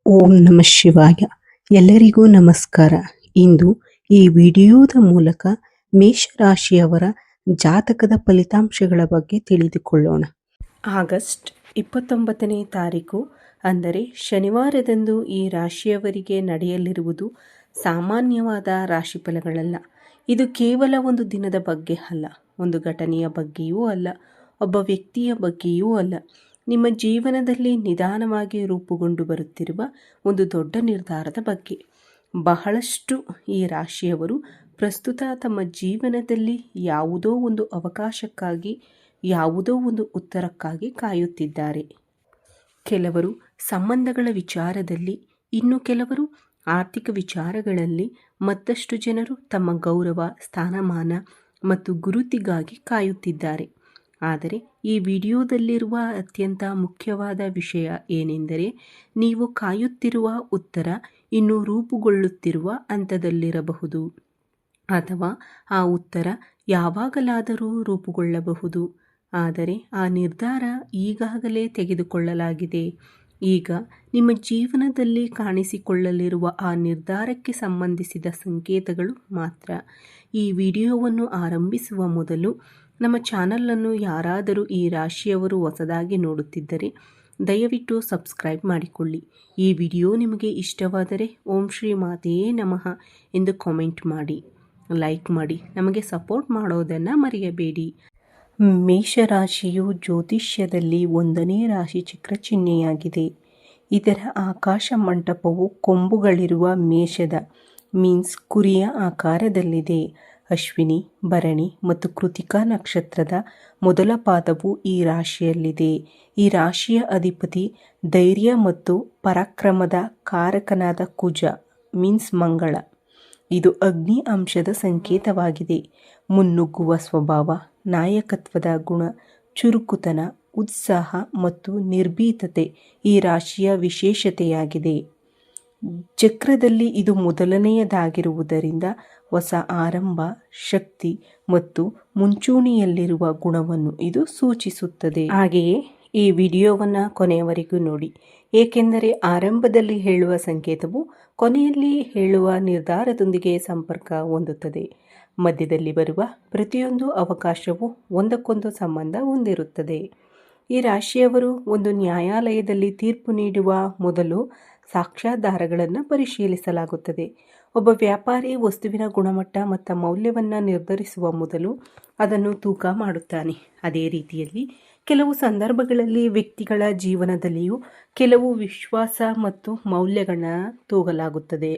ಓಂ ನಮಃ ಶಿವಾಯ. ಎಲ್ಲರಿಗೂ ನಮಸ್ಕಾರ. ಇಂದು ಈ ವಿಡಿಯೋದ ಮೂಲಕ ಮೇಷರಾಶಿಯವರ ಜಾತಕದ ಫಲಿತಾಂಶಗಳ ಬಗ್ಗೆ ತಿಳಿದುಕೊಳ್ಳೋಣ. ಆಗಸ್ಟ್ 29ನೇ ತಾರೀಕು ಅಂದರೆ ಶನಿವಾರದಂದು ಈ ರಾಶಿಯವರಿಗೆ ನಡೆಯಲಿರುವುದು ಸಾಮಾನ್ಯವಾದ ರಾಶಿಫಲಗಳಲ್ಲ. ಇದು ಕೇವಲ ಒಂದು ದಿನದ ಬಗ್ಗೆ ಅಲ್ಲ, ಒಂದು ಘಟನೆಯ ಬಗ್ಗೆಯೂ ಅಲ್ಲ, ಒಬ್ಬ ವ್ಯಕ್ತಿಯ ಬಗ್ಗೆಯೂ ಅಲ್ಲ. ನಿಮ್ಮ ಜೀವನದಲ್ಲಿ ನಿಧಾನವಾಗಿ ರೂಪುಗೊಂಡು ಬರುತ್ತಿರುವ ಒಂದು ದೊಡ್ಡ ನಿರ್ಧಾರದ ಬಗ್ಗೆ. ಬಹಳಷ್ಟು ಈ ರಾಶಿಯವರು ಪ್ರಸ್ತುತ ತಮ್ಮ ಜೀವನದಲ್ಲಿ ಯಾವುದೋ ಒಂದು ಅವಕಾಶಕ್ಕಾಗಿ, ಯಾವುದೋ ಒಂದು ಉತ್ತರಕ್ಕಾಗಿ ಕಾಯುತ್ತಿದ್ದಾರೆ. ಕೆಲವರು ಸಂಬಂಧಗಳ ವಿಚಾರದಲ್ಲಿ, ಇನ್ನು ಕೆಲವರು ಆರ್ಥಿಕ ವಿಚಾರಗಳಲ್ಲಿ, ಮತ್ತಷ್ಟು ಜನರು ತಮ್ಮ ಗೌರವ, ಸ್ಥಾನಮಾನ ಮತ್ತು ಗುರುತಿಗಾಗಿ ಕಾಯುತ್ತಿದ್ದಾರೆ. ಆದರೆ ಈ ವಿಡಿಯೋದಲ್ಲಿರುವ ಅತ್ಯಂತ ಮುಖ್ಯವಾದ ವಿಷಯ ಏನೆಂದರೆ, ನೀವು ಕಾಯುತ್ತಿರುವ ಉತ್ತರ ಇನ್ನೂ ರೂಪುಗೊಳ್ಳುತ್ತಿರುವ ಹಂತದಲ್ಲಿರಬಹುದು, ಅಥವಾ ಆ ಉತ್ತರ ಯಾವಾಗಲಾದರೂ ರೂಪುಗೊಳ್ಳಬಹುದು. ಆದರೆ ಆ ನಿರ್ಧಾರ ಈಗಾಗಲೇ ತೆಗೆದುಕೊಳ್ಳಲಾಗಿದೆ. ಈಗ ನಿಮ್ಮ ಜೀವನದಲ್ಲಿ ಕಾಣಿಸಿಕೊಳ್ಳಲಿರುವ ಆ ನಿರ್ಧಾರಕ್ಕೆ ಸಂಬಂಧಿಸಿದ ಸಂಕೇತಗಳು ಮಾತ್ರ. ಈ ವಿಡಿಯೋವನ್ನು ಆರಂಭಿಸುವ ಮೊದಲು ನಮ್ಮ ಚಾನಲನ್ನು ಯಾರಾದರೂ ಈ ರಾಶಿಯವರು ಹೊಸದಾಗಿ ನೋಡುತ್ತಿದ್ದರೆ ದಯವಿಟ್ಟು ಸಬ್ಸ್ಕ್ರೈಬ್ ಮಾಡಿಕೊಳ್ಳಿ. ಈ ವಿಡಿಯೋ ನಿಮಗೆ ಇಷ್ಟವಾದರೆ ಓಂ ಶ್ರೀ ಮಾತೆಯೇ ನಮಃ ಎಂದು ಕಾಮೆಂಟ್ ಮಾಡಿ, ಲೈಕ್ ಮಾಡಿ, ನಮಗೆ ಸಪೋರ್ಟ್ ಮಾಡೋದನ್ನು ಮರೆಯಬೇಡಿ. ಮೇಷರಾಶಿಯು ಜ್ಯೋತಿಷ್ಯದಲ್ಲಿ 1ನೇ ರಾಶಿ ಚಕ್ರ ಚಿಹ್ನೆಯಾಗಿದೆ. ಇದರ ಆಕಾಶ ಮಂಟಪವು ಕೊಂಬುಗಳಿರುವ ಮೇಷದ ಮೀನ್ಸ್ ಕುರಿಯ ಆಕಾರದಲ್ಲಿದೆ. ಅಶ್ವಿನಿ, ಭರಣಿ ಮತ್ತು ಕೃತಿಕಾ ನಕ್ಷತ್ರದ ಮೊದಲ ಪಾದವು ಈ ರಾಶಿಯಲ್ಲಿದೆ. ಈ ರಾಶಿಯ ಅಧಿಪತಿ ಧೈರ್ಯ ಮತ್ತು ಪರಾಕ್ರಮದ ಕಾರಕನಾದ ಕುಜ ಮೀನ್ಸ್ ಮಂಗಳ. ಇದು ಅಗ್ನಿ ಅಂಶದ ಸಂಕೇತವಾಗಿದೆ. ಮುನ್ನುಗ್ಗುವ ಸ್ವಭಾವ, ನಾಯಕತ್ವದ ಗುಣ, ಚುರುಕುತನ, ಉತ್ಸಾಹ ಮತ್ತು ನಿರ್ಭೀತತೆ ಈ ರಾಶಿಯ ವಿಶೇಷತೆಯಾಗಿದೆ. ಚಕ್ರದಲ್ಲಿ ಇದು ಮೊದಲನೆಯದಾಗಿರುವುದರಿಂದ ಹೊಸ ಆರಂಭ, ಶಕ್ತಿ ಮತ್ತು ಮುಂಚೂಣಿಯಲ್ಲಿರುವ ಗುಣವನ್ನು ಇದು ಸೂಚಿಸುತ್ತದೆ. ಹಾಗೆಯೇ ಈ ವಿಡಿಯೋವನ್ನು ಕೊನೆಯವರೆಗೂ ನೋಡಿ, ಏಕೆಂದರೆ ಆರಂಭದಲ್ಲಿ ಹೇಳುವ ಸಂಕೇತವು ಕೊನೆಯಲ್ಲಿ ಹೇಳುವ ನಿರ್ಧಾರದೊಂದಿಗೆ ಸಂಪರ್ಕ ಹೊಂದುತ್ತದೆ. ಮಧ್ಯದಲ್ಲಿ ಬರುವ ಪ್ರತಿಯೊಂದು ಅವಕಾಶವೂ ಒಂದಕ್ಕೊಂದು ಸಂಬಂಧ ಹೊಂದಿರುತ್ತದೆ. ಈ ರಾಶಿಯವರು ಒಂದು ನ್ಯಾಯಾಲಯದಲ್ಲಿ ತೀರ್ಪು ನೀಡುವ ಮೊದಲು ಸಾಕ್ಷ್ಯಾಧಾರಗಳನ್ನು ಪರಿಶೀಲಿಸಲಾಗುತ್ತದೆ. ಒಬ್ಬ ವ್ಯಾಪಾರಿ ವಸ್ತುವಿನ ಗುಣಮಟ್ಟ ಮತ್ತು ಮೌಲ್ಯವನ್ನು ನಿರ್ಧರಿಸುವ ಮೊದಲು ಅದನ್ನು ತೂಕ ಮಾಡುತ್ತಾನೆ. ಅದೇ ರೀತಿಯಲ್ಲಿ ಕೆಲವು ಸಂದರ್ಭಗಳಲ್ಲಿ ವ್ಯಕ್ತಿಗಳ ಜೀವನದಲ್ಲಿಯೂ ಕೆಲವು ವಿಶ್ವಾಸ ಮತ್ತು ಮೌಲ್ಯಗಳನ್ನು ತೂಗಲಾಗುತ್ತದೆ.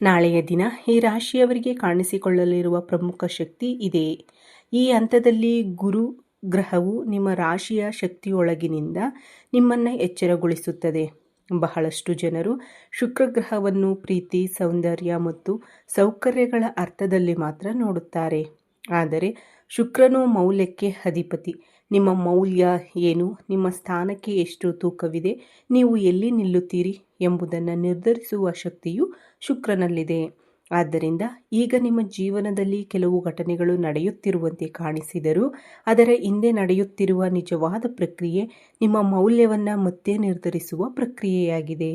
ನಾಳೆಯ ದಿನ ಈ ರಾಶಿಯವರಿಗೆ ಕಾಣಿಸಿಕೊಳ್ಳಲಿರುವ ಪ್ರಮುಖ ಶಕ್ತಿ ಇದೆ. ಈ ಹಂತದಲ್ಲಿ ಗುರು ಗ್ರಹವು ನಿಮ್ಮ ರಾಶಿಯ ಶಕ್ತಿಯೊಳಗಿನಿಂದ ನಿಮ್ಮನ್ನು ಎಚ್ಚರಗೊಳಿಸುತ್ತದೆ. ಬಹಳಷ್ಟು ಜನರು ಶುಕ್ರ ಗ್ರಹವನ್ನು ಪ್ರೀತಿ, ಸೌಂದರ್ಯ ಮತ್ತು ಸೌಕರ್ಯಗಳ ಅರ್ಥದಲ್ಲಿ ಮಾತ್ರ ನೋಡುತ್ತಾರೆ. ಆದರೆ ಶುಕ್ರನು ಮೌಲ್ಯಕ್ಕೆ ಅಧಿಪತಿ. ನಿಮ್ಮ ಮೌಲ್ಯ ಏನು, ನಿಮ್ಮ ಸ್ಥಾನಕ್ಕೆ ಎಷ್ಟು ತೂಕವಿದೆ, ನೀವು ಎಲ್ಲಿ ನಿಲ್ಲುತ್ತೀರಿ ಎಂಬುದನ್ನು ನಿರ್ಧರಿಸುವ ಶಕ್ತಿಯು ಶುಕ್ರನಲ್ಲಿದೆ. ಆದ್ದರಿಂದ ಈಗ ನಿಮ್ಮ ಜೀವನದಲ್ಲಿ ಕೆಲವು ಘಟನೆಗಳು ನಡೆಯುತ್ತಿರುವಂತೆ ಕಾಣಿಸಿದರೂ ಅದರ ಹಿಂದೆ ನಡೆಯುತ್ತಿರುವ ನಿಜವಾದ ಪ್ರಕ್ರಿಯೆ ನಿಮ್ಮ ಮೌಲ್ಯವನ್ನು ಮತ್ತೆ ನಿರ್ಧರಿಸುವ ಪ್ರಕ್ರಿಯೆಯಾಗಿದೆ.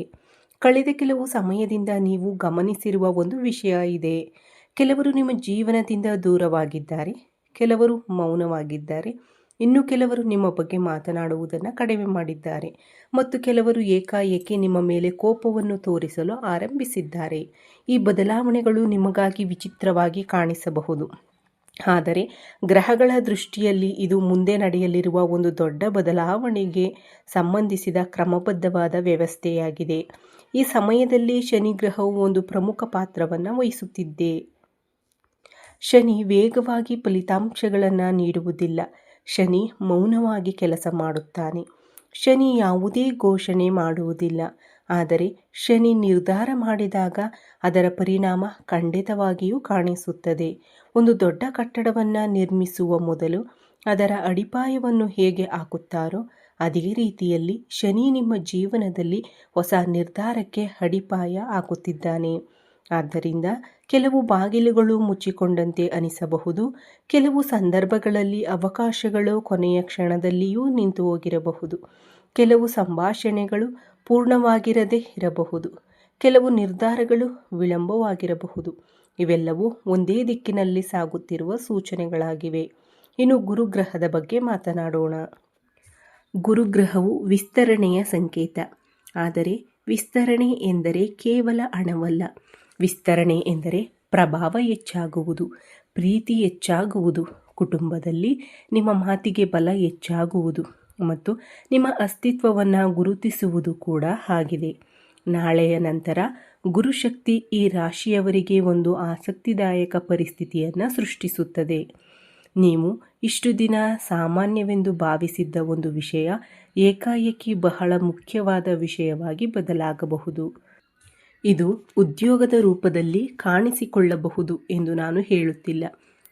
ಕಳೆದ ಕೆಲವು ಸಮಯದಿಂದ ನೀವು ಗಮನಿಸಿರುವ ಒಂದು ವಿಷಯ ಇದೆ. ಕೆಲವರು ನಿಮ್ಮ ಜೀವನದಿಂದ ದೂರವಾಗಿದ್ದಾರೆ, ಕೆಲವರು ಮೌನವಾಗಿದ್ದಾರೆ, ಇನ್ನು ಕೆಲವರು ನಿಮ್ಮ ಬಗ್ಗೆ ಮಾತನಾಡುವುದನ್ನು ಕಡಿಮೆ ಮಾಡಿದ್ದಾರೆ ಮತ್ತು ಕೆಲವರು ಏಕಾಏಕಿ ನಿಮ್ಮ ಮೇಲೆ ಕೋಪವನ್ನು ತೋರಿಸಲು ಆರಂಭಿಸಿದ್ದಾರೆ. ಈ ಬದಲಾವಣೆಗಳು ನಿಮಗಾಗಿ ವಿಚಿತ್ರವಾಗಿ ಕಾಣಿಸಬಹುದು, ಆದರೆ ಗ್ರಹಗಳ ದೃಷ್ಟಿಯಲ್ಲಿ ಇದು ಮುಂದೆ ನಡೆಯಲಿರುವ ಒಂದು ದೊಡ್ಡ ಬದಲಾವಣೆಗೆ ಸಂಬಂಧಿಸಿದ ಕ್ರಮಬದ್ಧವಾದ ವ್ಯವಸ್ಥೆಯಾಗಿದೆ. ಈ ಸಮಯದಲ್ಲಿ ಶನಿ ಗ್ರಹವು ಒಂದು ಪ್ರಮುಖ ಪಾತ್ರವನ್ನು ವಹಿಸುತ್ತಿದೆ. ಶನಿ ವೇಗವಾಗಿ ಫಲಿತಾಂಶಗಳನ್ನು ನೀಡುವುದಿಲ್ಲ. ಶನಿ ಮೌನವಾಗಿ ಕೆಲಸ ಮಾಡುತ್ತಾನೆ. ಶನಿ ಯಾವುದೇ ಘೋಷಣೆ ಮಾಡುವುದಿಲ್ಲ, ಆದರೆ ಶನಿ ನಿರ್ಧಾರ ಮಾಡಿದಾಗ ಅದರ ಪರಿಣಾಮ ಖಂಡಿತವಾಗಿಯೂ ಕಾಣಿಸುತ್ತದೆ. ಒಂದು ದೊಡ್ಡ ಕಟ್ಟಡವನ್ನು ನಿರ್ಮಿಸುವ ಮೊದಲು ಅದರ ಅಡಿಪಾಯವನ್ನು ಹೇಗೆ ಹಾಕುತ್ತಾರೋ ಅದೇ ರೀತಿಯಲ್ಲಿ ಶನಿ ನಿಮ್ಮ ಜೀವನದಲ್ಲಿ ಹೊಸ ನಿರ್ಧಾರಕ್ಕೆ ಅಡಿಪಾಯ ಹಾಕುತ್ತಿದ್ದಾನೆ. ಆದ್ದರಿಂದ ಕೆಲವು ಬಾಗಿಲುಗಳು ಮುಚ್ಚಿಕೊಂಡಂತೆ ಅನಿಸಬಹುದು, ಕೆಲವು ಸಂದರ್ಭಗಳಲ್ಲಿ ಅವಕಾಶಗಳು ಕೊನೆಯ ಕ್ಷಣದಲ್ಲಿಯೂ ನಿಂತು ಹೋಗಿರಬಹುದು. ಕೆಲವು ಸಂಭಾಷಣೆಗಳು ಪೂರ್ಣವಾಗಿರದೇ ಇರಬಹುದು. ಕೆಲವು ನಿರ್ಧಾರಗಳು ವಿಳಂಬವಾಗಿರಬಹುದು. ಇವೆಲ್ಲವೂ ಒಂದೇ ದಿಕ್ಕಿನಲ್ಲಿ ಸಾಗುತ್ತಿರುವ ಸೂಚನೆಗಳಾಗಿವೆ. ಇನ್ನು ಗುರುಗ್ರಹದ ಬಗ್ಗೆ ಮಾತನಾಡೋಣ. ಗುರುಗ್ರಹವು ವಿಸ್ತರಣೆಯ ಸಂಕೇತ. ಆದರೆ ವಿಸ್ತರಣೆ ಎಂದರೆ ಕೇವಲ ಹಣವಲ್ಲ. ವಿಸ್ತರಣೆ ಎಂದರೆ ಪ್ರಭಾವ ಹೆಚ್ಚಾಗುವುದು, ಪ್ರೀತಿ ಹೆಚ್ಚಾಗುವುದು, ಕುಟುಂಬದಲ್ಲಿ ನಿಮ್ಮ ಮಾತಿಗೆ ಬಲ ಹೆಚ್ಚಾಗುವುದು ಮತ್ತು ನಿಮ್ಮ ಅಸ್ತಿತ್ವವನ್ನು ಗುರುತಿಸುವುದು ಕೂಡ ಆಗಿದೆ. ನಾಳೆಯ ನಂತರ ಗುರುಶಕ್ತಿ ಈ ರಾಶಿಯವರಿಗೆ ಒಂದು ಆಸಕ್ತಿದಾಯಕ ಪರಿಸ್ಥಿತಿಯನ್ನು ಸೃಷ್ಟಿಸುತ್ತದೆ. ನೀವು ಇಷ್ಟು ದಿನ ಸಾಮಾನ್ಯವೆಂದು ಭಾವಿಸಿದ್ದ ಒಂದು ವಿಷಯ ಏಕಾಏಕಿ ಬಹಳ ಮುಖ್ಯವಾದ ವಿಷಯವಾಗಿ ಬದಲಾಗಬಹುದು. ಇದು ಉದ್ಯೋಗದ ರೂಪದಲ್ಲಿ ಕಾಣಿಸಿಕೊಳ್ಳಬಹುದು ಎಂದು ನಾನು ಹೇಳುತ್ತಿಲ್ಲ.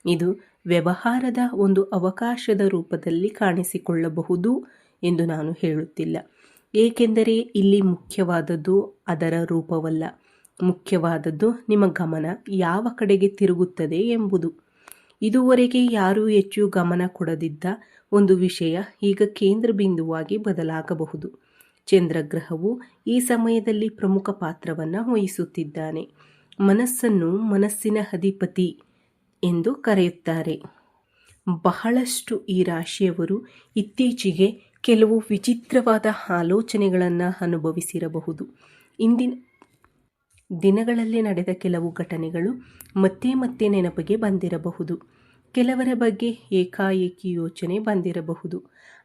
ಇದು ವ್ಯವಹಾರದ ಒಂದು ಅವಕಾಶದ ರೂಪದಲ್ಲಿ ಕಾಣಿಸಿಕೊಳ್ಳಬಹುದು ಎಂದು ನಾನು ಹೇಳುತ್ತಿಲ್ಲ. ಏಕೆಂದರೆ ಇಲ್ಲಿ ಮುಖ್ಯವಾದದ್ದು ಅದರ ರೂಪವಲ್ಲ. ಮುಖ್ಯವಾದದ್ದು ನಿಮ್ಮ ಗಮನ ಯಾವ ಕಡೆಗೆ ತಿರುಗುತ್ತದೆ ಎಂಬುದು. ಇದುವರೆಗೆ ಯಾರೂ ಹೆಚ್ಚು ಗಮನ ಕೊಡದಿದ್ದ ಒಂದು ವಿಷಯ ಈಗ ಕೇಂದ್ರ ಬಿಂದುವಾಗಿ ಬದಲಾಗಬಹುದು. ಚಂದ್ರಗ್ರಹವು ಈ ಸಮಯದಲ್ಲಿ ಪ್ರಮುಖ ಪಾತ್ರವನ್ನು ವಹಿಸುತ್ತಿದ್ದಾನೆ. ಮನಸ್ಸನ್ನು ಮನಸ್ಸಿನ ಅಧಿಪತಿ ಎಂದು ಕರೆಯುತ್ತಾರೆ. ಬಹಳಷ್ಟು ಈ ರಾಶಿಯವರು ಇತ್ತೀಚೆಗೆ ಕೆಲವು ವಿಚಿತ್ರವಾದ ಆಲೋಚನೆಗಳನ್ನು ಅನುಭವಿಸಿರಬಹುದು. ಇಂದಿನ ದಿನಗಳಲ್ಲಿ ನಡೆದ ಕೆಲವು ಘಟನೆಗಳು ಮತ್ತೆ ಮತ್ತೆ ನೆನಪಿಗೆ ಬಂದಿರಬಹುದು. ಕೆಲವರ ಬಗ್ಗೆ ಏಕಾಏಕಿ ಯೋಚನೆ ಬಂದಿರಬಹುದು.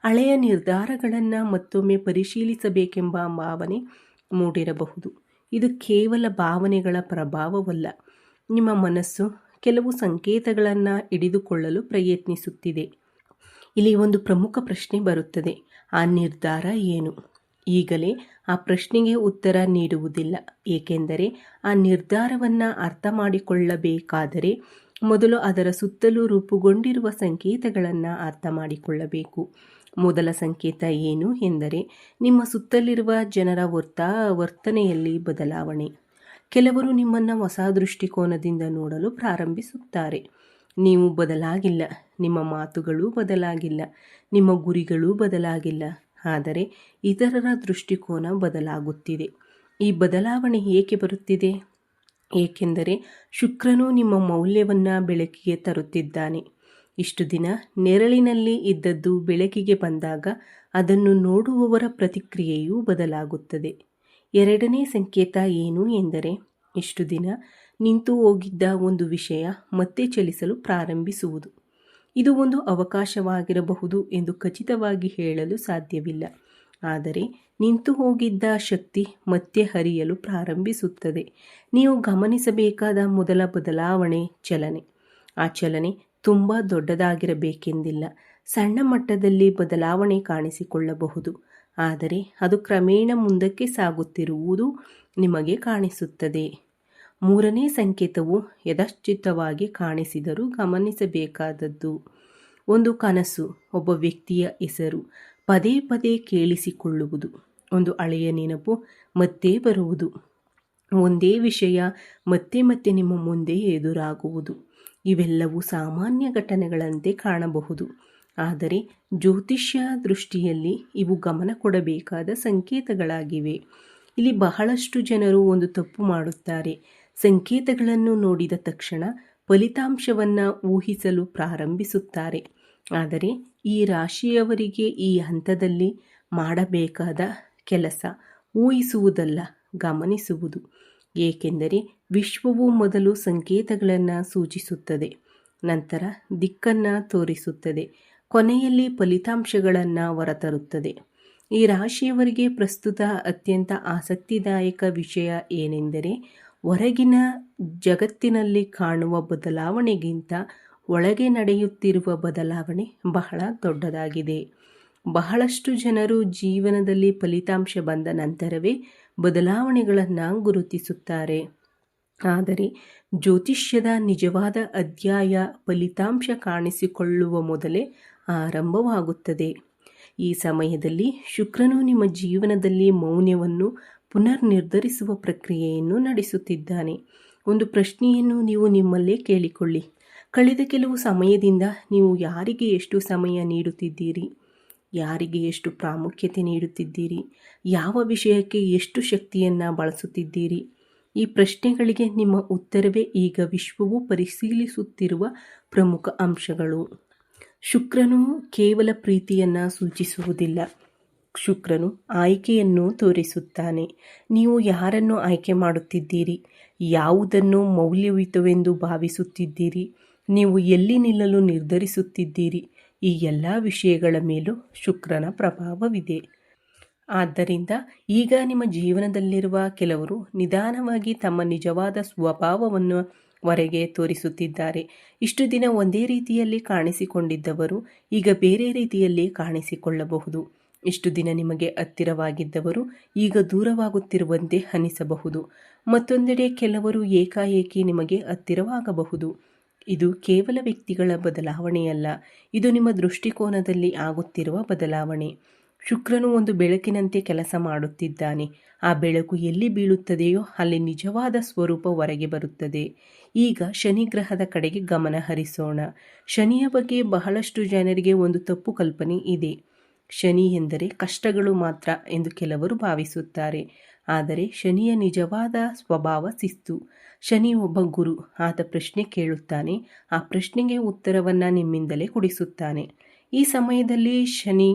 ಹಳೆಯ ನಿರ್ಧಾರಗಳನ್ನು ಮತ್ತೊಮ್ಮೆ ಪರಿಶೀಲಿಸಬೇಕೆಂಬ ಭಾವನೆ ಮೂಡಿರಬಹುದು. ಇದು ಕೇವಲ ಭಾವನೆಗಳ ಪ್ರಭಾವವಲ್ಲ. ನಿಮ್ಮ ಮನಸ್ಸು ಕೆಲವು ಸಂಕೇತಗಳನ್ನು ಹಿಡಿದುಕೊಳ್ಳಲು ಪ್ರಯತ್ನಿಸುತ್ತಿದೆ. ಇಲ್ಲಿ ಒಂದು ಪ್ರಮುಖ ಪ್ರಶ್ನೆ ಬರುತ್ತದೆ. ಆ ನಿರ್ಧಾರ ಏನು? ಈಗಲೇ ಆ ಪ್ರಶ್ನೆಗೆ ಉತ್ತರ ನೀಡುವುದಿಲ್ಲ. ಏಕೆಂದರೆ ಆ ನಿರ್ಧಾರವನ್ನು ಅರ್ಥ ಮಾಡಿಕೊಳ್ಳಬೇಕಾದರೆ ಮೊದಲು ಅದರ ಸುತ್ತಲೂ ರೂಪುಗೊಂಡಿರುವ ಸಂಕೇತಗಳನ್ನು ಅರ್ಥ ಮಾಡಿಕೊಳ್ಳಬೇಕು. ಮೊದಲ ಸಂಕೇತ ಏನು ಎಂದರೆ ನಿಮ್ಮ ಸುತ್ತಲಿರುವ ಜನರ ವರ್ತನೆಯಲ್ಲಿ ಬದಲಾವಣೆ. ಕೆಲವರು ನಿಮ್ಮನ್ನು ಹೊಸ ದೃಷ್ಟಿಕೋನದಿಂದ ನೋಡಲು ಪ್ರಾರಂಭಿಸುತ್ತಾರೆ. ನೀವು ಬದಲಾಗಿಲ್ಲ, ನಿಮ್ಮ ಮಾತುಗಳು ಬದಲಾಗಿಲ್ಲ, ನಿಮ್ಮ ಗುರಿಗಳು ಬದಲಾಗಿಲ್ಲ, ಆದರೆ ಇತರರ ದೃಷ್ಟಿಕೋನ ಬದಲಾಗುತ್ತಿದೆ. ಈ ಬದಲಾವಣೆ ಏಕೆ ಬರುತ್ತಿದೆ? ಏಕೆಂದರೆ ಶುಕ್ರನು ನಿಮ್ಮ ಮೌಲ್ಯವನ್ನು ಬೆಳಕಿಗೆ ತರುತ್ತಿದ್ದಾನೆ. ಇಷ್ಟು ದಿನ ನೆರಳಿನಲ್ಲಿ ಇದ್ದದ್ದು ಬೆಳಕಿಗೆ ಬಂದಾಗ ಅದನ್ನು ನೋಡುವವರ ಪ್ರತಿಕ್ರಿಯೆಯೂ ಬದಲಾಗುತ್ತದೆ. ಎರಡನೇ ಸಂಕೇತ ಏನು ಎಂದರೆ ಇಷ್ಟು ದಿನ ನಿಂತು ಹೋಗಿದ್ದ ಒಂದು ವಿಷಯ ಮತ್ತೆ ಚಲಿಸಲು ಪ್ರಾರಂಭಿಸುವುದು. ಇದು ಒಂದು ಅವಕಾಶವಾಗಿರಬಹುದು ಎಂದು ಖಚಿತವಾಗಿ ಹೇಳಲು ಸಾಧ್ಯವಿಲ್ಲ. ಆದರೆ ನಿಂತು ಹೋಗಿದ್ದ ಶಕ್ತಿ ಮತ್ತೆ ಹರಿಯಲು ಪ್ರಾರಂಭಿಸುತ್ತದೆ. ನೀವು ಗಮನಿಸಬೇಕಾದ ಮೊದಲ ಬದಲಾವಣೆ ಚಲನೆ. ಆ ಚಲನೆ ತುಂಬ ದೊಡ್ಡದಾಗಿರಬೇಕೆಂದಿಲ್ಲ. ಸಣ್ಣ ಮಟ್ಟದಲ್ಲಿ ಬದಲಾವಣೆ ಕಾಣಿಸಿಕೊಳ್ಳಬಹುದು. ಆದರೆ ಅದು ಕ್ರಮೇಣ ಮುಂದಕ್ಕೆ ಸಾಗುತ್ತಿರುವುದು ನಿಮಗೆ ಕಾಣಿಸುತ್ತದೆ. ಮೂರನೇ ಸಂಕೇತವು ಯಥಾಚಿತ್ತವಾಗಿ ಕಾಣಿಸಿದರೂ ಗಮನಿಸಬೇಕಾದದ್ದು. ಒಂದು ಕನಸು, ಒಬ್ಬ ವ್ಯಕ್ತಿಯ ಹೆಸರು ಪದೇ ಪದೇ ಕೇಳಿಸಿಕೊಳ್ಳುವುದು, ಒಂದು ಹಳೆಯ ನೆನಪು ಮತ್ತೆ ಬರುವುದು, ಒಂದೇ ವಿಷಯ ಮತ್ತೆ ಮತ್ತೆ ನಿಮ್ಮ ಮುಂದೆ ಎದುರಾಗುವುದು. ಇವೆಲ್ಲವೂ ಸಾಮಾನ್ಯ ಘಟನೆಗಳಂತೆ ಕಾಣಬಹುದು. ಆದರೆ ಜ್ಯೋತಿಷ್ಯ ದೃಷ್ಟಿಯಲ್ಲಿ ಇವು ಗಮನ ಕೊಡಬೇಕಾದ ಸಂಕೇತಗಳಾಗಿವೆ. ಇಲ್ಲಿ ಬಹಳಷ್ಟು ಜನರು ಒಂದು ತಪ್ಪು ಮಾಡುತ್ತಾರೆ. ಸಂಕೇತಗಳನ್ನು ನೋಡಿದ ತಕ್ಷಣ ಫಲಿತಾಂಶವನ್ನು ಊಹಿಸಲು ಪ್ರಾರಂಭಿಸುತ್ತಾರೆ. ಆದರೆ ಈ ರಾಶಿಯವರಿಗೆ ಈ ಹಂತದಲ್ಲಿ ಮಾಡಬೇಕಾದ ಕೆಲಸ ಊಹಿಸುವುದಲ್ಲ, ಗಮನಿಸುವುದು. ಏಕೆಂದರೆ ವಿಶ್ವವು ಮೊದಲು ಸಂಕೇತಗಳನ್ನು ಸೂಚಿಸುತ್ತದೆ, ನಂತರ ದಿಕ್ಕನ್ನು ತೋರಿಸುತ್ತದೆ, ಕೊನೆಯಲ್ಲಿ ಫಲಿತಾಂಶಗಳನ್ನು ಹೊರತರುತ್ತದೆ. ಈ ರಾಶಿಯವರಿಗೆ ಪ್ರಸ್ತುತ ಅತ್ಯಂತ ಆಸಕ್ತಿದಾಯಕ ವಿಷಯ ಏನೆಂದರೆ ಹೊರಗಿನ ಜಗತ್ತಿನಲ್ಲಿ ಕಾಣುವ ಬದಲಾವಣೆಗಿಂತ ಒಳಗೆ ನಡೆಯುತ್ತಿರುವ ಬದಲಾವಣೆ ಬಹಳ ದೊಡ್ಡದಾಗಿದೆ. ಬಹಳಷ್ಟು ಜನರು ಜೀವನದಲ್ಲಿ ಫಲಿತಾಂಶ ಬಂದ ನಂತರವೇ ಬದಲಾವಣೆಗಳನ್ನು ಗುರುತಿಸುತ್ತಾರೆ. ಆದರೆ ಜ್ಯೋತಿಷ್ಯದ ನಿಜವಾದ ಅಧ್ಯಾಯ ಫಲಿತಾಂಶ ಕಾಣಿಸಿಕೊಳ್ಳುವ ಮೊದಲೇ ಆರಂಭವಾಗುತ್ತದೆ. ಈ ಸಮಯದಲ್ಲಿ ಶುಕ್ರನು ನಿಮ್ಮ ಜೀವನದಲ್ಲಿ ಮೌಲ್ಯವನ್ನು ಪುನರ್ ನಿರ್ಧರಿಸುವ ಪ್ರಕ್ರಿಯೆಯನ್ನು ನಡೆಸುತ್ತಿದ್ದಾನೆ. ಒಂದು ಪ್ರಶ್ನೆಯನ್ನು ನೀವು ನಿಮ್ಮಲ್ಲೇ ಕೇಳಿಕೊಳ್ಳಿ. ಕಳೆದ ಕೆಲವು ಸಮಯದಿಂದ ನೀವು ಯಾರಿಗೆ ಎಷ್ಟು ಸಮಯ ನೀಡುತ್ತಿದ್ದೀರಿ? ಯಾರಿಗೆ ಎಷ್ಟು ಪ್ರಾಮುಖ್ಯತೆ ನೀಡುತ್ತಿದ್ದೀರಿ? ಯಾವ ವಿಷಯಕ್ಕೆ ಎಷ್ಟು ಶಕ್ತಿಯನ್ನು ಬಳಸುತ್ತಿದ್ದೀರಿ? ಈ ಪ್ರಶ್ನೆಗಳಿಗೆ ನಿಮ್ಮ ಉತ್ತರವೇ ಈಗ ವಿಶ್ವವು ಪರಿಶೀಲಿಸುತ್ತಿರುವ ಪ್ರಮುಖ ಅಂಶಗಳು. ಶುಕ್ರನು ಕೇವಲ ಪ್ರೀತಿಯನ್ನು ಸೂಚಿಸುವುದಿಲ್ಲ. ಶುಕ್ರನು ಆಯ್ಕೆಯನ್ನು ತೋರಿಸುತ್ತಾನೆ. ನೀವು ಯಾರನ್ನು ಆಯ್ಕೆ ಮಾಡುತ್ತಿದ್ದೀರಿ? ಯಾವುದನ್ನು ಮೌಲ್ಯಯುತವೆಂದು ಭಾವಿಸುತ್ತಿದ್ದೀರಿ? ನೀವು ಎಲ್ಲಿ ನಿಲ್ಲಲು ನಿರ್ಧರಿಸುತ್ತಿದ್ದೀರಿ? ಈ ಎಲ್ಲ ವಿಷಯಗಳ ಮೇಲೂ ಶುಕ್ರನ ಪ್ರಭಾವವಿದೆ. ಆದ್ದರಿಂದ ಈಗ ನಿಮ್ಮ ಜೀವನದಲ್ಲಿರುವ ಕೆಲವರು ನಿಧಾನವಾಗಿ ತಮ್ಮ ನಿಜವಾದ ಸ್ವಭಾವವನ್ನು ಹೊರಗೆ ತೋರಿಸುತ್ತಿದ್ದಾರೆ. ಇಷ್ಟು ದಿನ ಒಂದೇ ರೀತಿಯಲ್ಲಿ ಕಾಣಿಸಿಕೊಂಡಿದ್ದವರು ಈಗ ಬೇರೆ ರೀತಿಯಲ್ಲಿ ಕಾಣಿಸಿಕೊಳ್ಳಬಹುದು. ಇಷ್ಟು ದಿನ ನಿಮಗೆ ಹತ್ತಿರವಾಗಿದ್ದವರು ಈಗ ದೂರವಾಗುತ್ತಿರುವಂತೆ ಅನಿಸಬಹುದು. ಮತ್ತೊಂದೆಡೆ ಕೆಲವರು ಏಕಾಏಕಿ ನಿಮಗೆ ಹತ್ತಿರವಾಗಬಹುದು. ಇದು ಕೇವಲ ವ್ಯಕ್ತಿಗಳ ಬದಲಾವಣೆಯಲ್ಲ, ಇದು ನಿಮ್ಮ ದೃಷ್ಟಿಕೋನದಲ್ಲಿ ಆಗುತ್ತಿರುವ ಬದಲಾವಣೆ. ಶುಕ್ರನು ಒಂದು ಬೆಳಕಿನಂತೆ ಕೆಲಸ ಮಾಡುತ್ತಿದ್ದಾನೆ. ಆ ಬೆಳಕು ಎಲ್ಲಿ ಬೀಳುತ್ತದೆಯೋ ಅಲ್ಲಿ ನಿಜವಾದ ಸ್ವರೂಪ ಹೊರಗೆ ಬರುತ್ತದೆ. ಈಗ ಶನಿ ಗ್ರಹದ ಕಡೆಗೆ ಗಮನ ಹರಿಸೋಣ. ಶನಿಯ ಬಗ್ಗೆ ಬಹಳಷ್ಟು ಜನರಿಗೆ ಒಂದು ತಪ್ಪು ಕಲ್ಪನೆ ಇದೆ. ಶನಿ ಎಂದರೆ ಕಷ್ಟಗಳು ಮಾತ್ರ ಎಂದು ಕೆಲವರು ಭಾವಿಸುತ್ತಾರೆ. ಆದರೆ ಶನಿಯ ನಿಜವಾದ ಸ್ವಭಾವ ಶಿಸ್ತು. ಶನಿ ಒಬ್ಬ ಗುರು. ಆತ ಪ್ರಶ್ನೆ ಕೇಳುತ್ತಾನೆ, ಆ ಪ್ರಶ್ನೆಗೆ ಉತ್ತರವನ್ನು ನಿಮ್ಮಿಂದಲೇ ಕೊಡಿಸುತ್ತಾನೆ. ಈ ಸಮಯದಲ್ಲಿ ಶನಿ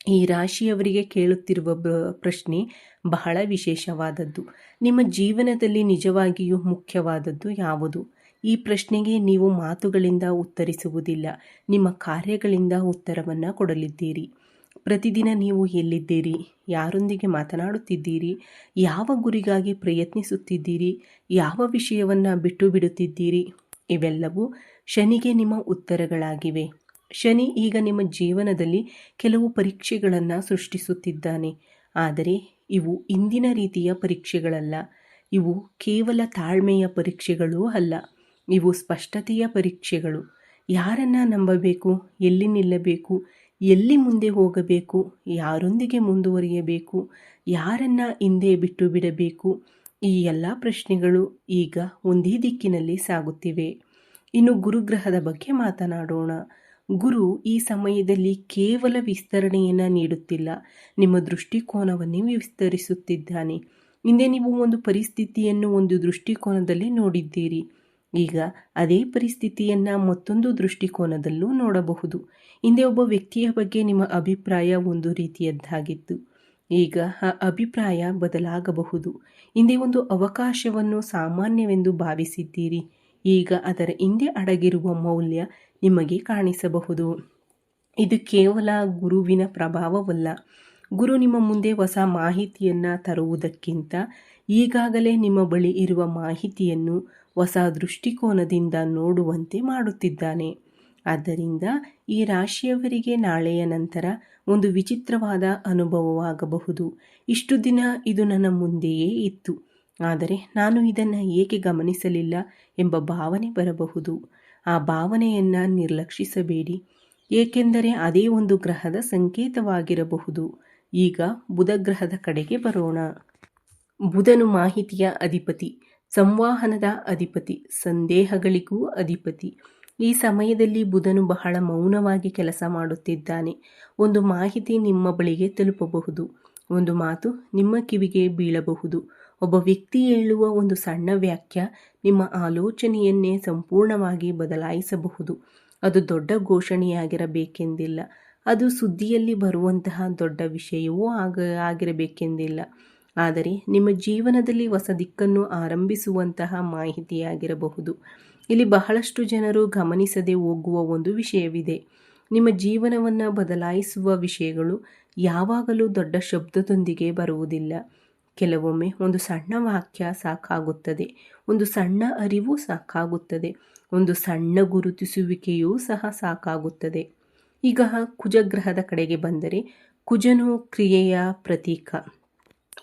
ಈ ರಾಶಿಯವರಿಗೆ ಕೇಳುತ್ತಿರುವ ಪ್ರಶ್ನೆ ಬಹಳ ವಿಶೇಷವಾದದ್ದು. ನಿಮ್ಮ ಜೀವನದಲ್ಲಿ ನಿಜವಾಗಿಯೂ ಮುಖ್ಯವಾದದ್ದು ಯಾವುದು? ಈ ಪ್ರಶ್ನೆಗೆ ನೀವು ಮಾತುಗಳಿಂದ ಉತ್ತರಿಸುವುದಿಲ್ಲ, ನಿಮ್ಮ ಕಾರ್ಯಗಳಿಂದ ಉತ್ತರವನ್ನು ಕೊಡಲಿದ್ದೀರಿ. ಪ್ರತಿದಿನ ನೀವು ಎಲ್ಲಿದ್ದೀರಿ? ಯಾರೊಂದಿಗೆ ಮಾತನಾಡುತ್ತಿದ್ದೀರಿ? ಯಾವ ಗುರಿಗಾಗಿ ಪ್ರಯತ್ನಿಸುತ್ತಿದ್ದೀರಿ? ಯಾವ ವಿಷಯವನ್ನು ಬಿಟ್ಟು ಬಿಡುತ್ತಿದ್ದೀರಿ? ಇವೆಲ್ಲವೂ ಶನಿಗೆ ನಿಮ್ಮ ಉತ್ತರಗಳಾಗಿವೆ. ಶನಿ ಈಗ ನಿಮ್ಮ ಜೀವನದಲ್ಲಿ ಕೆಲವು ಪರೀಕ್ಷೆಗಳನ್ನು ಸೃಷ್ಟಿಸುತ್ತಿದ್ದಾನೆ. ಆದರೆ ಇವು ಇಂದಿನ ರೀತಿಯ ಪರೀಕ್ಷೆಗಳಲ್ಲ. ಇವು ಕೇವಲ ತಾಳ್ಮೆಯ ಪರೀಕ್ಷೆಗಳೂ ಅಲ್ಲ. ಇವು ಸ್ಪಷ್ಟತೆಯ ಪರೀಕ್ಷೆಗಳು. ಯಾರನ್ನು ನಂಬಬೇಕು? ಎಲ್ಲಿ ನಿಲ್ಲಬೇಕು? ಎಲ್ಲಿ ಮುಂದೆ ಹೋಗಬೇಕು? ಯಾರೊಂದಿಗೆ ಮುಂದುವರಿಯಬೇಕು? ಯಾರನ್ನು ಹಿಂದೆ ಬಿಟ್ಟು ಬಿಡಬೇಕು? ಈ ಎಲ್ಲ ಪ್ರಶ್ನೆಗಳು ಈಗ ಒಂದೇ ದಿಕ್ಕಿನಲ್ಲಿ ಸಾಗುತ್ತಿವೆ. ಇನ್ನು ಗುರುಗ್ರಹದ ಬಗ್ಗೆ ಮಾತನಾಡೋಣ. ಗುರು ಈ ಸಮಯದಲ್ಲಿ ಕೇವಲ ವಿಸ್ತರಣೆಯನ್ನು ನೀಡುತ್ತಿಲ್ಲ, ನಿಮ್ಮ ದೃಷ್ಟಿಕೋನವನ್ನೇ ವಿಸ್ತರಿಸುತ್ತಿದ್ದಾನೆ. ಹಿಂದೆ ನೀವು ಒಂದು ಪರಿಸ್ಥಿತಿಯನ್ನು ಒಂದು ದೃಷ್ಟಿಕೋನದಲ್ಲಿ ನೋಡಿದ್ದೀರಿ. ಈಗ ಅದೇ ಪರಿಸ್ಥಿತಿಯನ್ನು ಮತ್ತೊಂದು ದೃಷ್ಟಿಕೋನದಲ್ಲೂ ನೋಡಬಹುದು. ಹಿಂದೆ ಒಬ್ಬ ವ್ಯಕ್ತಿಯ ಬಗ್ಗೆ ನಿಮ್ಮ ಅಭಿಪ್ರಾಯ ಒಂದು ರೀತಿಯದ್ದಾಗಿತ್ತು. ಈಗ ಆ ಅಭಿಪ್ರಾಯ ಬದಲಾಗಬಹುದು. ಹಿಂದೆ ಒಂದು ಅವಕಾಶವನ್ನು ಸಾಮಾನ್ಯವೆಂದು ಭಾವಿಸಿದ್ದೀರಿ. ಈಗ ಅದರ ಹಿಂದೆ ಅಡಗಿರುವ ಮೌಲ್ಯ ನಿಮಗೆ ಕಾಣಿಸಬಹುದು. ಇದು ಕೇವಲ ಗುರುವಿನ ಪ್ರಭಾವವಲ್ಲ. ಗುರು ನಿಮ್ಮ ಮುಂದೆ ಹೊಸ ಮಾಹಿತಿಯನ್ನು ತರುವುದಕ್ಕಿಂತ ಈಗಾಗಲೇ ನಿಮ್ಮ ಬಳಿ ಇರುವ ಮಾಹಿತಿಯನ್ನು ಹೊಸ ದೃಷ್ಟಿಕೋನದಿಂದ ನೋಡುವಂತೆ ಮಾಡುತ್ತಿದ್ದಾನೆ. ಆದ್ದರಿಂದ ಈ ರಾಶಿಯವರಿಗೆ ನಾಳೆಯ ನಂತರ ಒಂದು ವಿಚಿತ್ರವಾದ ಅನುಭವವಾಗಬಹುದು. ಇಷ್ಟು ದಿನ ಇದು ನನ್ನ ಮುಂದೆಯೇ ಇತ್ತು, ಆದರೆ ನಾನು ಇದನ್ನು ಏಕೆ ಗಮನಿಸಲಿಲ್ಲ ಎಂಬ ಭಾವನೆ ಬರಬಹುದು. ಆ ಭಾವನೆಯನ್ನು ನಿರ್ಲಕ್ಷಿಸಬೇಡಿ, ಏಕೆಂದರೆ ಅದೇ ಒಂದು ಗ್ರಹದ ಸಂಕೇತವಾಗಿರಬಹುದು. ಈಗ ಬುಧ ಗ್ರಹದ ಕಡೆಗೆ ಬರೋಣ. ಬುಧನು ಮಾಹಿತಿಯ ಅಧಿಪತಿ, ಸಂವಹನದ ಅಧಿಪತಿ, ಸಂದೇಹಗಳಿಗೂ ಅಧಿಪತಿ. ಈ ಸಮಯದಲ್ಲಿ ಬುಧನು ಬಹಳ ಮೌನವಾಗಿ ಕೆಲಸ ಮಾಡುತ್ತಿದ್ದಾನೆ. ಒಂದು ಮಾಹಿತಿ ನಿಮ್ಮ ಬಳಿಗೆ ತಲುಪಬಹುದು, ಒಂದು ಮಾತು ನಿಮ್ಮ ಕಿವಿಗೆ ಬೀಳಬಹುದು. ಒಬ್ಬ ವ್ಯಕ್ತಿ ಹೇಳುವ ಒಂದು ಸಣ್ಣ ವಾಕ್ಯ ನಿಮ್ಮ ಆಲೋಚನೆಯನ್ನೇ ಸಂಪೂರ್ಣವಾಗಿ ಬದಲಾಯಿಸಬಹುದು. ಅದು ದೊಡ್ಡ ಘೋಷಣೆಯಾಗಿರಬೇಕೆಂದಿಲ್ಲ, ಅದು ಸುದ್ದಿಯಲ್ಲಿ ಬರುವಂತಹ ದೊಡ್ಡ ವಿಷಯವೂ ಆಗಿರಬೇಕೆಂದಿಲ್ಲ, ಆದರೆ ನಿಮ್ಮ ಜೀವನದಲ್ಲಿ ಹೊಸ ದಿಕ್ಕನ್ನು ಆರಂಭಿಸುವಂತಹ ಮಾಹಿತಿಯಾಗಿರಬಹುದು. ಇಲ್ಲಿ ಬಹಳಷ್ಟು ಜನರು ಗಮನಿಸದೆ ಹೋಗುವ ಒಂದು ವಿಷಯವಿದೆ. ನಿಮ್ಮ ಜೀವನವನ್ನು ಬದಲಾಯಿಸುವ ವಿಷಯಗಳು ಯಾವಾಗಲೂ ದೊಡ್ಡ ಶಬ್ದದೊಂದಿಗೆ ಬರುವುದಿಲ್ಲ. ಕೆಲವೊಮ್ಮೆ ಒಂದು ಸಣ್ಣ ವಾಕ್ಯ ಸಾಕಾಗುತ್ತದೆ, ಒಂದು ಸಣ್ಣ ಅರಿವು ಸಾಕಾಗುತ್ತದೆ, ಒಂದು ಸಣ್ಣ ಗುರುತಿಸುವಿಕೆಯೂ ಸಹ ಸಾಕಾಗುತ್ತದೆ. ಈಗ ಕುಜಗ್ರಹದ ಕಡೆಗೆ ಬಂದರೆ, ಕುಜನು ಕ್ರಿಯೆಯ ಪ್ರತೀಕ.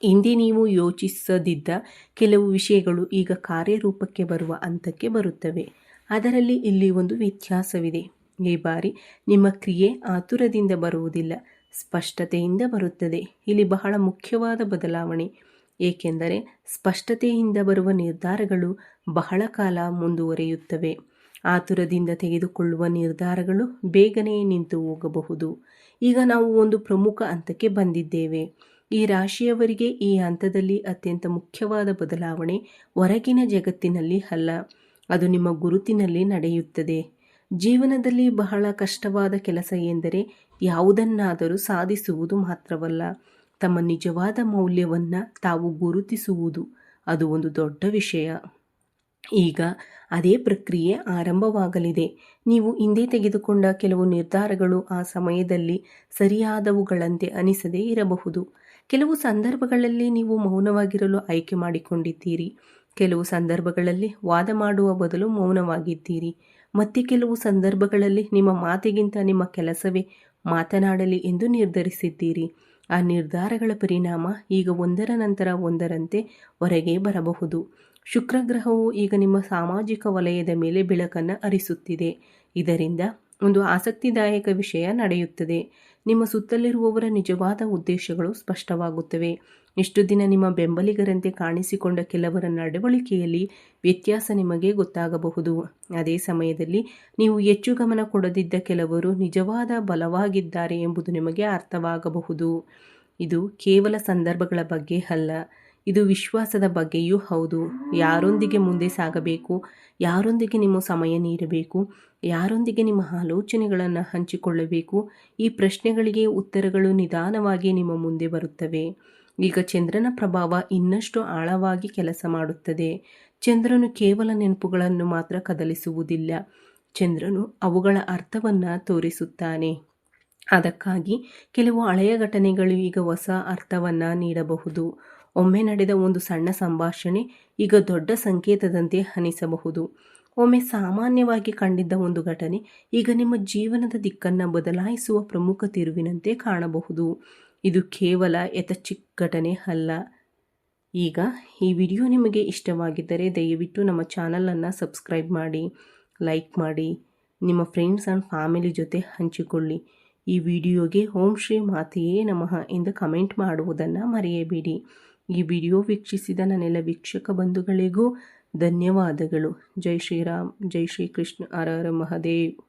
ಹಿಂದೆ ನೀವು ಯೋಚಿಸದಿದ್ದ ಕೆಲವು ವಿಷಯಗಳು ಈಗ ಕಾರ್ಯರೂಪಕ್ಕೆ ಬರುವ ಹಂತಕ್ಕೆ ಬರುತ್ತವೆ. ಅದರಲ್ಲಿ ಇಲ್ಲಿ ಒಂದು ವ್ಯತ್ಯಾಸವಿದೆ. ಈ ಬಾರಿ ನಿಮ್ಮ ಕ್ರಿಯೆ ಆತುರದಿಂದ ಬರುವುದಿಲ್ಲ, ಸ್ಪಷ್ಟತೆಯಿಂದ ಬರುತ್ತದೆ. ಇಲ್ಲಿ ಬಹಳ ಮುಖ್ಯವಾದ ಬದಲಾವಣೆ, ಏಕೆಂದರೆ ಸ್ಪಷ್ಟತೆಯಿಂದ ಬರುವ ನಿರ್ಧಾರಗಳು ಬಹಳ ಕಾಲ ಮುಂದುವರಿಯುತ್ತವೆ. ಆತುರದಿಂದ ತೆಗೆದುಕೊಳ್ಳುವ ನಿರ್ಧಾರಗಳು ಬೇಗನೆ ನಿಂತು ಹೋಗಬಹುದು. ಈಗ ನಾವು ಒಂದು ಪ್ರಮುಖ ಹಂತಕ್ಕೆ ಬಂದಿದ್ದೇವೆ. ಈ ರಾಶಿಯವರಿಗೆ ಈ ಹಂತದಲ್ಲಿ ಅತ್ಯಂತ ಮುಖ್ಯವಾದ ಬದಲಾವಣೆ ಹೊರಗಿನ ಜಗತ್ತಿನಲ್ಲಿ ಅಲ್ಲ, ಅದು ನಿಮ್ಮ ಗುರುತಿನಲ್ಲಿ ನಡೆಯುತ್ತದೆ. ಜೀವನದಲ್ಲಿ ಬಹಳ ಕಷ್ಟವಾದ ಕೆಲಸ ಎಂದರೆ ಯಾವುದನ್ನಾದರೂ ಸಾಧಿಸುವುದು ಮಾತ್ರವಲ್ಲ, ತಮ್ಮ ನಿಜವಾದ ಮೌಲ್ಯವನ್ನು ತಾವು ಗುರುತಿಸುವುದು. ಅದು ಒಂದು ದೊಡ್ಡ ವಿಷಯ. ಈಗ ಅದೇ ಪ್ರಕ್ರಿಯೆ ಆರಂಭವಾಗಲಿದೆ. ನೀವು ಹಿಂದೆ ತೆಗೆದುಕೊಂಡ ಕೆಲವು ನಿರ್ಧಾರಗಳು ಆ ಸಮಯದಲ್ಲಿ ಸರಿಯಾದವುಗಳಂತೆ ಅನಿಸದೇ ಇರಬಹುದು. ಕೆಲವು ಸಂದರ್ಭಗಳಲ್ಲಿ ನೀವು ಮೌನವಾಗಿರಲು ಆಯ್ಕೆ ಮಾಡಿಕೊಂಡಿದ್ದೀರಿ. ಕೆಲವು ಸಂದರ್ಭಗಳಲ್ಲಿ ವಾದ ಮಾಡುವ ಬದಲು ಮೌನವಾಗಿದ್ದೀರಿ. ಮತ್ತೆ ಕೆಲವು ಸಂದರ್ಭಗಳಲ್ಲಿ ನಿಮ್ಮ ಮಾತಿಗಿಂತ ನಿಮ್ಮ ಕೆಲಸವೇ ಮಾತನಾಡಲಿ ಎಂದು ನಿರ್ಧರಿಸಿದ್ದೀರಿ. ಆ ನಿರ್ಧಾರಗಳ ಪರಿಣಾಮ ಈಗ ಒಂದರ ನಂತರ ಒಂದರಂತೆ ಹೊರಗೆ ಬರಬಹುದು. ಶುಕ್ರ ಗ್ರಹವು ಈಗ ನಿಮ್ಮ ಸಾಮಾಜಿಕ ವಲಯದ ಮೇಲೆ ಬೆಳಕನ್ನು ಹರಿಸುತ್ತಿದೆ. ಇದರಿಂದ ಒಂದು ಆಸಕ್ತಿದಾಯಕ ವಿಷಯ ನಡೆಯುತ್ತದೆ. ನಿಮ್ಮ ಸುತ್ತಲಿರುವವರ ನಿಜವಾದ ಉದ್ದೇಶಗಳು ಸ್ಪಷ್ಟವಾಗುತ್ತವೆ. ಇಷ್ಟು ದಿನ ನಿಮ್ಮ ಬೆಂಬಲಿಗರಂತೆ ಕಾಣಿಸಿಕೊಂಡ ಕೆಲವರ ನಡವಳಿಕೆಯಲ್ಲಿ ವ್ಯತ್ಯಾಸ ನಿಮಗೆ ಗೊತ್ತಾಗಬಹುದು. ಅದೇ ಸಮಯದಲ್ಲಿ ನೀವು ಹೆಚ್ಚು ಗಮನ ಕೊಡದಿದ್ದ ಕೆಲವರು ನಿಜವಾದ ಬಲವಾಗಿದ್ದಾರೆ ಎಂಬುದು ನಿಮಗೆ ಅರ್ಥವಾಗಬಹುದು. ಇದು ಕೇವಲ ಸಂದರ್ಭಗಳ ಬಗ್ಗೆ ಅಲ್ಲ, ಇದು ವಿಶ್ವಾಸದ ಬಗ್ಗೆಯೂ ಹೌದು. ಯಾರೊಂದಿಗೆ ಮುಂದೆ ಸಾಗಬೇಕು, ಯಾರೊಂದಿಗೆ ನಿಮ್ಮ ಸಮಯ ನೀಡಬೇಕು, ಯಾರೊಂದಿಗೆ ನಿಮ್ಮ ಆಲೋಚನೆಗಳನ್ನು ಹಂಚಿಕೊಳ್ಳಬೇಕು, ಈ ಪ್ರಶ್ನೆಗಳಿಗೆ ಉತ್ತರಗಳು ನಿಧಾನವಾಗಿ ನಿಮ್ಮ ಮುಂದೆ ಬರುತ್ತವೆ. ಈಗ ಚಂದ್ರನ ಪ್ರಭಾವ ಇನ್ನಷ್ಟು ಆಳವಾಗಿ ಕೆಲಸ ಮಾಡುತ್ತದೆ. ಚಂದ್ರನು ಕೇವಲ ನೆನಪುಗಳನ್ನು ಮಾತ್ರ ಕದಲಿಸುವುದಿಲ್ಲ, ಚಂದ್ರನು ಅವುಗಳ ಅರ್ಥವನ್ನು ತೋರಿಸುತ್ತಾನೆ. ಅದಕ್ಕಾಗಿ ಕೆಲವು ಹಳೆಯ ಘಟನೆಗಳು ಈಗ ಹೊಸ ಅರ್ಥವನ್ನು ನೀಡಬಹುದು. ಒಮ್ಮೆ ನಡೆದ ಒಂದು ಸಣ್ಣ ಸಂಭಾಷಣೆ ಈಗ ದೊಡ್ಡ ಸಂಕೇತದಂತೆ ಅನಿಸಬಹುದು. ಒಮ್ಮೆ ಸಾಮಾನ್ಯವಾಗಿ ಕಂಡಿದ್ದ ಒಂದು ಘಟನೆ ಈಗ ನಿಮ್ಮ ಜೀವನದ ದಿಕ್ಕನ್ನು ಬದಲಾಯಿಸುವ ಪ್ರಮುಖ ತಿರುವಿನಂತೆ ಕಾಣಬಹುದು. ಇದು ಕೇವಲ ಚಿಕ್ಕ ಘಟನೆ ಅಲ್ಲ. ಈಗ ಈ ವಿಡಿಯೋ ನಿಮಗೆ ಇಷ್ಟವಾಗಿದ್ದರೆ ದಯವಿಟ್ಟು ನಮ್ಮ ಚಾನಲನ್ನು ಸಬ್ಸ್ಕ್ರೈಬ್ ಮಾಡಿ, ಲೈಕ್ ಮಾಡಿ, ನಿಮ್ಮ ಫ್ರೆಂಡ್ಸ್ ಆ್ಯಂಡ್ ಫ್ಯಾಮಿಲಿ ಜೊತೆ ಹಂಚಿಕೊಳ್ಳಿ. ಈ ವಿಡಿಯೋಗೆ ಓಂ ಶ್ರೀ ಮಾತೆಯೇ ನಮಃ ಎಂದು ಕಮೆಂಟ್ ಮಾಡುವುದನ್ನು ಮರೆಯಬೇಡಿ. ಈ ವಿಡಿಯೋ ವೀಕ್ಷಿಸಿದ ನನ್ನೆಲ್ಲ ವೀಕ್ಷಕ ಬಂಧುಗಳಿಗೂ ಧನ್ಯವಾದಗಳು. ಜೈ ಶ್ರೀರಾಮ್, ಜೈ ಶ್ರೀ ಕೃಷ್ಣ, ಹರ ಹರ ಮಹಾದೇವ್.